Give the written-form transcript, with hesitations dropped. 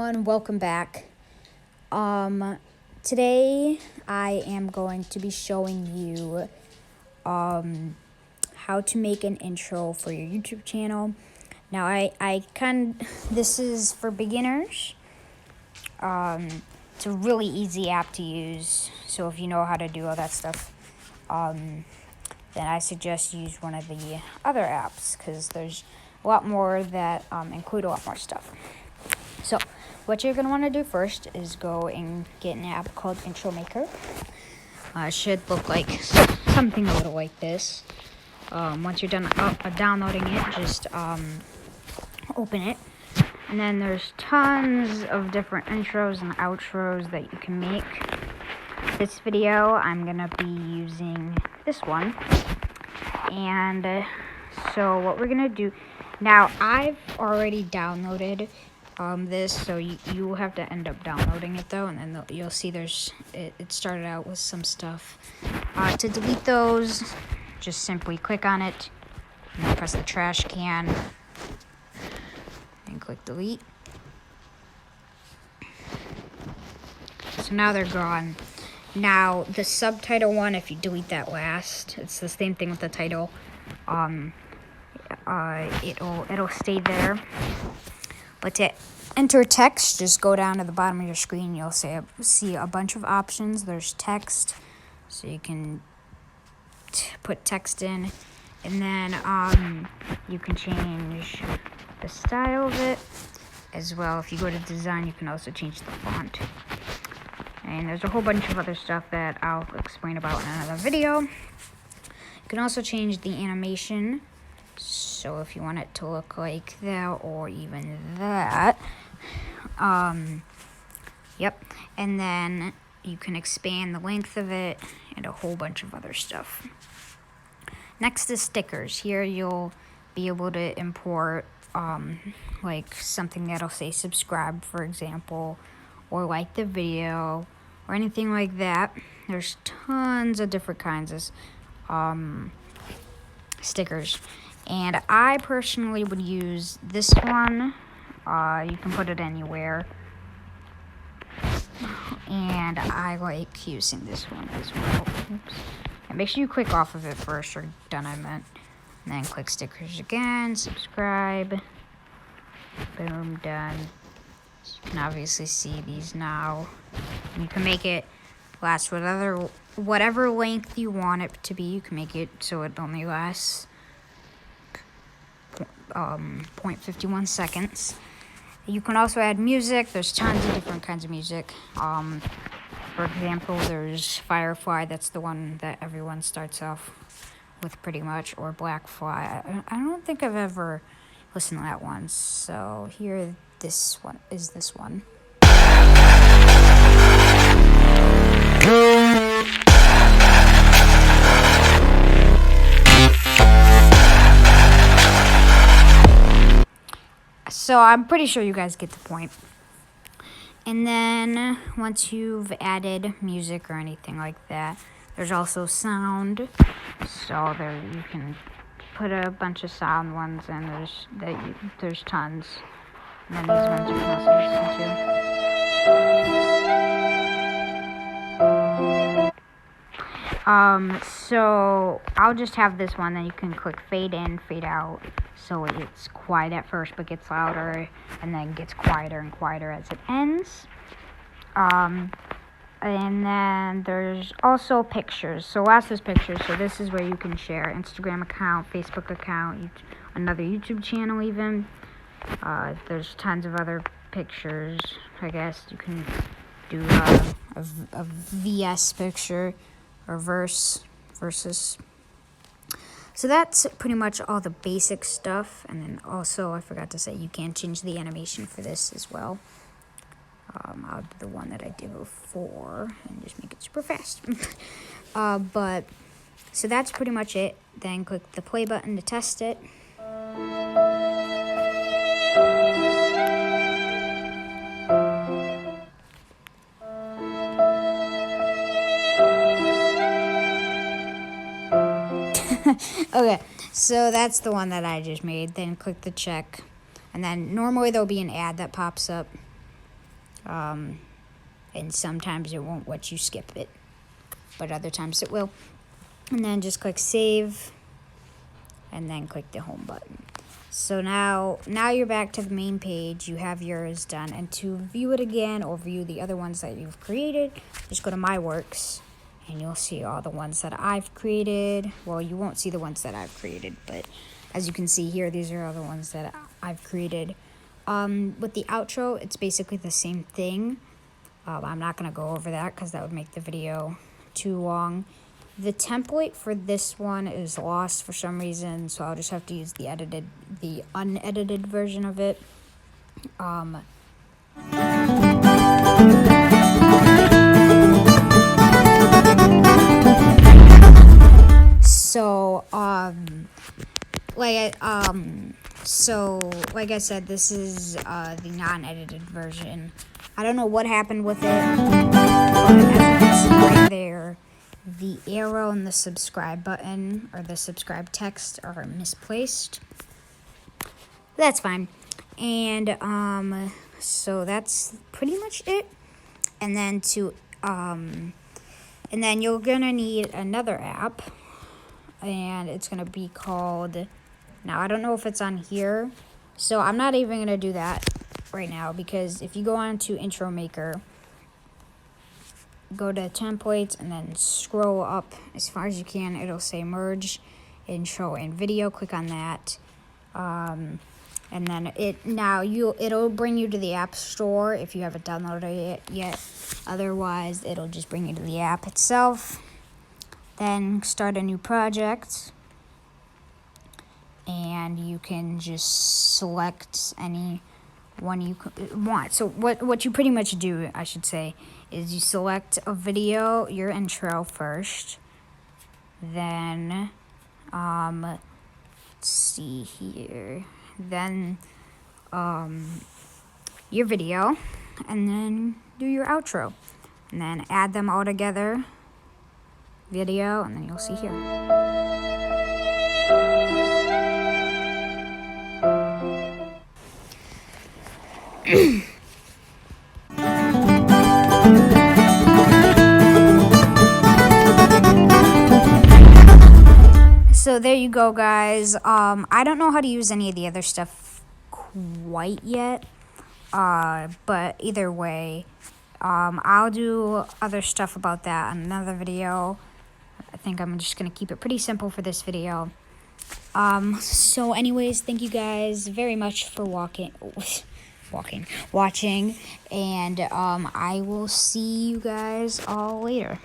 everyone, welcome back. Today I am going to be showing you how to make an intro for your YouTube channel. Now this is for beginners. It's a really easy app to use, so if you know how to do all that stuff, then I suggest you use one of the other apps, because there's a lot more that include a lot more stuff. So what you're going to want to do first is go and get an app called Intro Maker. It should look like something a little like this. Once you're done downloading it, just open it. And then there's tons of different intros and outros that you can make. This video, I'm going to be using this one. And so what we're going to do, now I've already downloaded this, so you will have to end up downloading it though, and then you'll see it started out with some stuff. To delete those, just simply click on it, and then press the trash can, and click delete. So now they're gone. Now the subtitle one, if you delete that last, it's the same thing with the title. It'll stay there. But to enter text, just go down to the bottom of your screen. You'll see a bunch of options. There's text, so you can put text in, and then you can change the style of it as well. If you go to design, you can also change the font. And there's a whole bunch of other stuff that I'll explain about in another video. You can also change the animation. So if you want it to look like that or even that, yep. And then you can expand the length of it and a whole bunch of other stuff. Next is stickers. Here you'll be able to import like something that'll say subscribe, for example, or like the video or anything like that. There's tons of different kinds of stickers. And I personally would use this one. You can put it anywhere. And I like using this one as well. Oops. And make sure you click off of it first, or done I meant. And then click stickers again, subscribe. Boom, done. So you can obviously see these now. And you can make it last whatever length you want it to be. You can make it so it only lasts 0.51 seconds. You can also add music. There's tons of different kinds of music. For example, there's Firefly. That's the one that everyone starts off with pretty much, or Blackfly. I don't think I've ever listened to that one. So here, this one is this one. So I'm pretty sure you guys get the point. And then once you've added music or anything like that, there's also sound. So there you can put a bunch of sound ones, and there's tons. And then these ones you can also listen to. So I'll just have this one, then you can click fade in, fade out. So it's quiet at first, but gets louder, and then gets quieter and quieter as it ends. And then there's also pictures. So last is pictures. So this is where you can share Instagram account, Facebook account, another YouTube channel even. There's tons of other pictures. I guess you can do a VS picture or versus. So that's pretty much all the basic stuff. And then also, I forgot to say, you can change the animation for this as well. I'll do the one that I did before and just make it super fast. But so that's pretty much it. Then click the play button to test it. Okay, so that's the one that I just made. Then click the check, and then normally there'll be an ad that pops up. And sometimes it won't let you skip it, but other times it will. And then just click save, and then click the home button. So now you're back to the main page. You have yours done, and to view it again or view the other ones that you've created, just go to My Works, and you'll see all the ones that I've created. Well, you won't see the ones that I've created, but as you can see here, these are all the ones that I've created. With the outro, it's basically the same thing. I'm not gonna go over that because that would make the video too long. The template for this one is lost for some reason, so I'll just have to use the unedited version of it. Like I said, this is the non-edited version. I don't know what happened with it, but as you can see right there, the arrow and the subscribe button or the subscribe text are misplaced. That's fine. And so that's pretty much it. And then you're gonna need another app, and it's gonna be called, now I don't know if it's on here, so I'm not even gonna do that right now, because if you go on to Intro Maker, go to templates and then scroll up as far as you can, it'll say merge intro and video. Click on that, and then it'll bring you to the App Store if you haven't downloaded it yet. Otherwise, it'll just bring you to the app itself. Then start a new project, and you can just select any one you want. So what you pretty much do, I should say, is you select a video, your intro first, then let's see here, then your video, and then do your outro, and then add them all together, video, and then you'll see here. So there you go, guys. I don't know how to use any of the other stuff quite yet, but either way, I'll do other stuff about that in another video. I think I'm just gonna keep it pretty simple for this video. So anyways, thank you guys very much for watching, and I will see you guys all later.